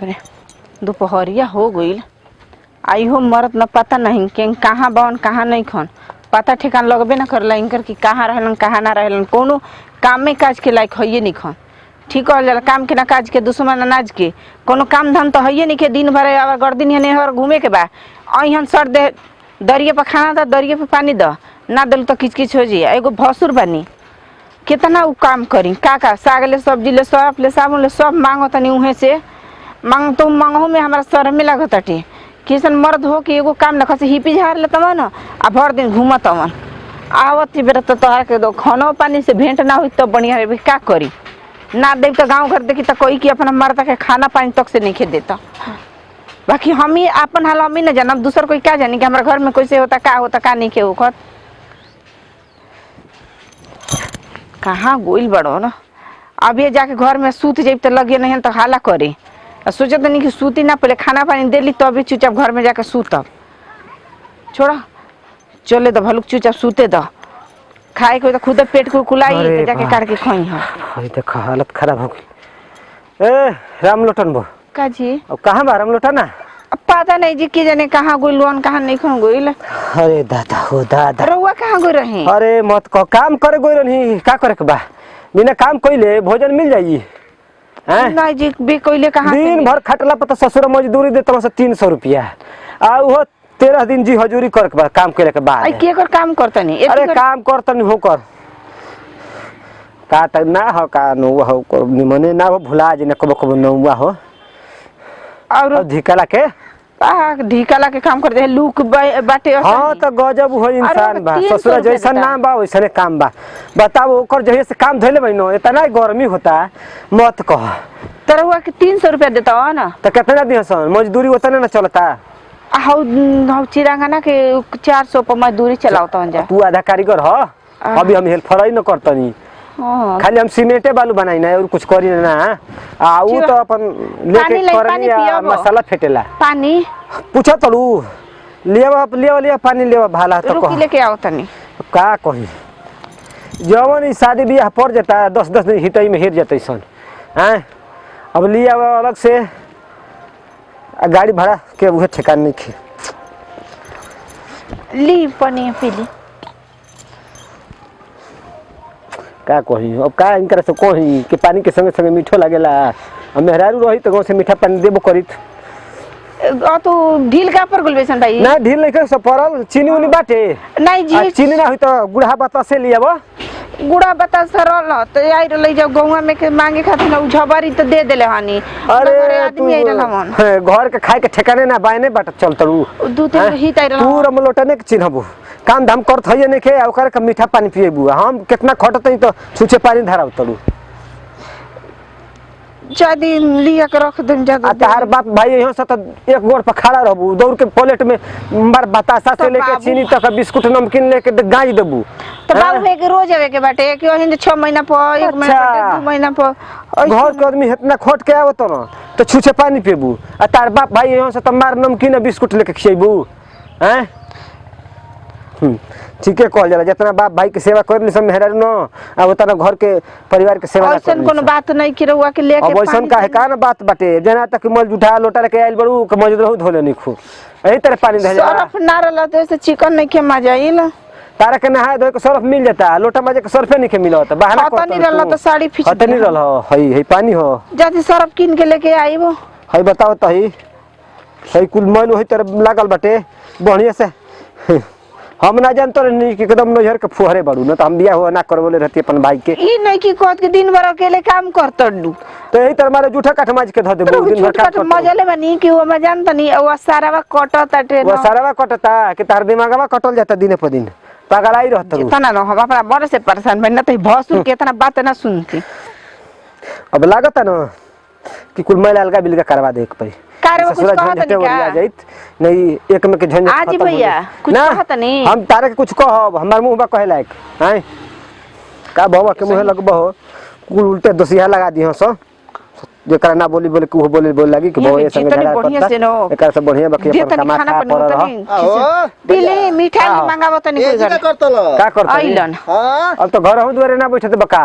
रे दोपहरिया हो गई आई हो मरद न पता नहीं कि कहाँ बन कहाँ नहीं खन पता ठिकान लगबे ना करला इनकर कि कहाँ रहलन कहाँ ना रहलन कोनो काम में काज के लायक है नहीं खन ठीक कहल जाला काम के ना काज के दुश्मन अनाज के कोनो काम धाम तो है नहीं के दिन भर अब गर्दिन है घूमे के बा अहन सर दे दरिया पर खाना द दरिया पे पानी द ना दिल तो किच किच हो जाए एगो भसुर बनी कितना उ काम करी का साग ले सब्जी ले सर्फ ले साबुन ले सब मांगो तनी उहे से मांग तो मांगो में हमारा सर में लगत अटे किसन मर्द हो कि एगो काम न से हिपी झाड़ ले तमन आ भर दिन घूमत तमन आवत बेर तो तोहरा के दो खानो पानी से भेंट ना हुई तो बढ़िया रे का करी ना देव तो गांव घर देखी तो कोई की अपना मर्द के खाना पानी तक से नहीं खे देता बाकी हम ही अपन हाल हम ही न जानब दूसर कोई क्या जानी कि हमारे घर में कैसे होता का नहीं के होखत कहाँ गोइल बड़ो ना अभी जाके घर में सूत जाब तो लगे नहीं तो हाला करे सोचत नहीं कि सूती ना पहले खाना पानी देली तो अभी चुपचाप घर में जाके सूतब छोड़ा चले दो भलुक चुपचाप सूते दो खाए को तो खुद पेट को कुलाई तो जाके काट के खाई हां अरे देखो हालत खराब हो गई ए राम लोटन बो का जी अब कहां बा राम लोटन ना पता नहीं जी की जाने कहां गोइलवन कहां नहीं खन गोइल अरे दादा हो दादा रउआ कहां गई रही अरे मत को काम करे गोई रही का करे के बा बिना काम कइले भोजन मिल जाई हैं नहीं जी बे कइले कहां दिन भर खटला पर तो ससुर मजदूरी देत से 300 रुपया आ वो 13 दिन जी हजूरी कर के काम करे के बाद आई के कर काम करतनी अरे काम करतनी हो कर का त ना हो का नो हो निमने ना हो भुला जे न कबो कबो नौवा हो और ढिकला के ढिकला के काम कर दे लूक बाटे हां तो गजब हो इंसान बा ससुर जैसा नाम बा वैसने काम बा बताओ ओकर जहे से काम धइले बइनो इतना गर्मी होता मत कह तरहुआ के 300 रुपया देता हो ना तो कितना दिन सन मजदूरी उतना ना चलता हाउ चिरांगना के 400 पर मजदूरी चलावता हन जा तू आधा कारीगर हो अभी हम हेल्प फराई न करतनी खाली हम सीमेंटे बालू बनाई ना और कुछ करी ना आ वो तो अपन लेके करनी मसाला फेटेला पानी पूछा तलू ले पानी ले भाला तो रुकी लेके आओ तनी का कही जवन ई शादी बियाह पड़ जाता 10-10 दिन हिटई में हेर जतई सन हैं अब लिया अलग से गाड़ी भाड़ा के उहे ठिकान नहीं खे ली पानी पीली का कही अब का इनकर से कही कि पानी के संगे संगे मीठो लागेला अब मेहरारू रही तो गांव से मीठा पानी देबो करित तो ढील का पर गुलबेसन भाई ना ढील नहीं कर परल चीनी उनी बाटे नहीं जी चीनी ना होई तो गुड़ा बता से लियाबो गुड़ा बता सरल तो आई रही जब गौवा में के मांगे खातिर ना झबरी तो दे देले हानी अरे आदमी आई रहल मन घर के खाए के ठिकाने ना बायने बाट चल तरू दू तीन हित आई रहल तू रमलोटने के चिन्हबू काम धाम करत हइए नहीं के ओकर के मीठा पानी पिएबू हम कितना खटतई तो छुछे पानी धराव तरू चादी लिया के रख देम ज्यादा तार बाप भाई यहां से तो एक गोड़ पर खड़ा रहबू दौड़ के प्लेट में मार बतासा से लेके चीनी तक बिस्कुट नमकीन लेके गाज देबू तो बाबू के रोज आवे के बाटे कि ओहिन 6 महीना पर 1 महीना पर 2 महीना पर घर के आदमी इतना खट के आवत न तो छुछे पानी पीबू आ तार बाप भाई यहां से तो मार नमकीन बिस्कुट लेके खिएबू हैं ठीके कहल जाला जितना बाप भाई के सेवा करनी सब मेहरारू न अब उतना घर के परिवार के सेवा ऐसन कोनो बात नहीं कि रउआ के लेके अब ऐसन काहे का ना बात बाटे जना तक मल जुठा लोटा लेके आइल बड़ू के मौजूद रहू धोले नहीं खूब एही तरह पानी दे जा सरफ ना रहला तो ऐसे चिकन नहीं के मजा आइल तारा के नहाए धोए के सरफ मिल जाता लोटा मजे के सरफे नहीं के मिलत बहाना करत नहीं रहला तो साड़ी फिच हट नहीं रहल हई पानी हो जदी सरफ किन के लेके आइबो हई बताओ त हई कुल मन वही तरह लागल बाटे बढ़िया से हम ना जानतो नहीं कि एकदम नजर के फुहरे बड़ू न तो हम बियाह हो ना करवले रहती अपन भाई के ई नहीं कि कहत के दिन भर अकेले काम करतडू तो यही तरह मारे जूठा काठ माज के ध दे दिन भर काट मजा ले बनी कि वो मजा तनी ओ सारावा कटत ट्रेन वो सारावा कटता कि तार दिमागवा कटल जाता दिन पर दिन पागल आई रहत रू तना न हम अपना बड़े से परेशान बन न त भसुर के इतना बात ना सुनती अब लागत न कि कुल मैल अलगा बिलगा करवा दे एक परी कार वो कुछ कहत नहीं क्या जाइत नहीं एक में के झंझट आज भैया कुछ कहत नहीं हम तारे के कुछ कहब हमर मुंह बा कहे लायक हैं का बाबा के मुंह लगबो कुल उल्टे दोसिया लगा दियो सो जेकरा ना बोली बोले को बोले लगी कि वो संग झगड़ा करता एकर से बढ़िया बकी अपन कमा खा पर रह पीले मिठाई मंगावो तनी कोई घर का करत आइलन अब तो घर हूं दुआरे ना बैठत बका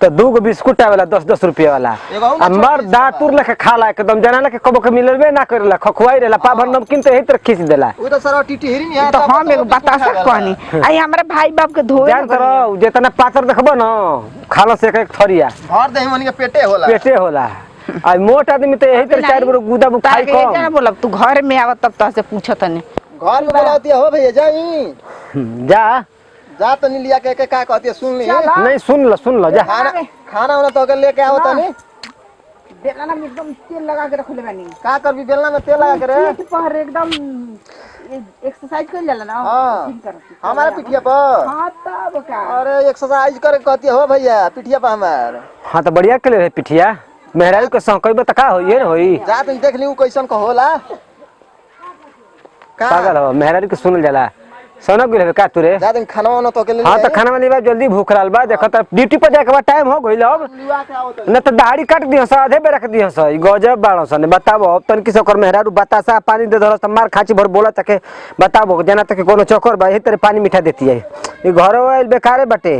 तो 2 बिस्कुट आवेला 10-10 रुपया वाला एगो और ना हमार छोड़ दातुर लेके खाला एकदम जाना के कबो के मिलबे ना करेला खखुआई रहेला पाभर नमकीन तो यही तरह खींच देला वो तो सर टिटहिरी नहीं तो हम एगो बतासा कहनी आई हमारे भाई बाप के धोए जान करो जितना पातर देखबो ना खाला से एक थरिया भर दे मन के पेटे होला पेटे होला आ मोट आदमी तो यही तरह 4 गो गुदा खाई ताके कम बोलब तू घर में आवत तब तह से पूछत नहीं घर में बोलाती हो भैया जाई जा जा तनी लिया के का कहती है सुन ली नहीं सुन लो जा खाना वाना तो लेके आओ तनी बेलना में एकदम तेल लगा के रखले बानी का करबी बेलना में तेल लगा के रे पीठ पर एकदम एक्सरसाइज कर जाला ना हां ठीक करती हमारे पिठिया पर हां तब का अरे एक्सरसाइज करे कहती हो भैया पिठिया पर हमार हाँ तो बढ़िया के ले पिठिया मेहरारू के संग कई बता का होई न होई जा तनी देख ली उ कैसन का होला का पागल हो मेहरारू के सुनल जाला सोना गुल का तू रे जा तनी खाना वाना तो के ले हाँ तो खाना वाली बात जल्दी भूख रहल बा देखो तो ड्यूटी पर जाके बाद टाइम हो गइल अब लिवा के आओ तनी न तो दाढ़ी काट दियो स आधे पे रख दियो स ई गजब बाड़ो स ने बताबो अब तन की सकर मेहरारू बतासा पानी दे दरस मार खाची भर बोला तके बताबो जना तक कोनो चक्कर बा एही तरह पानी मीठा देती है ई घरो आइल बेकारे बाटे।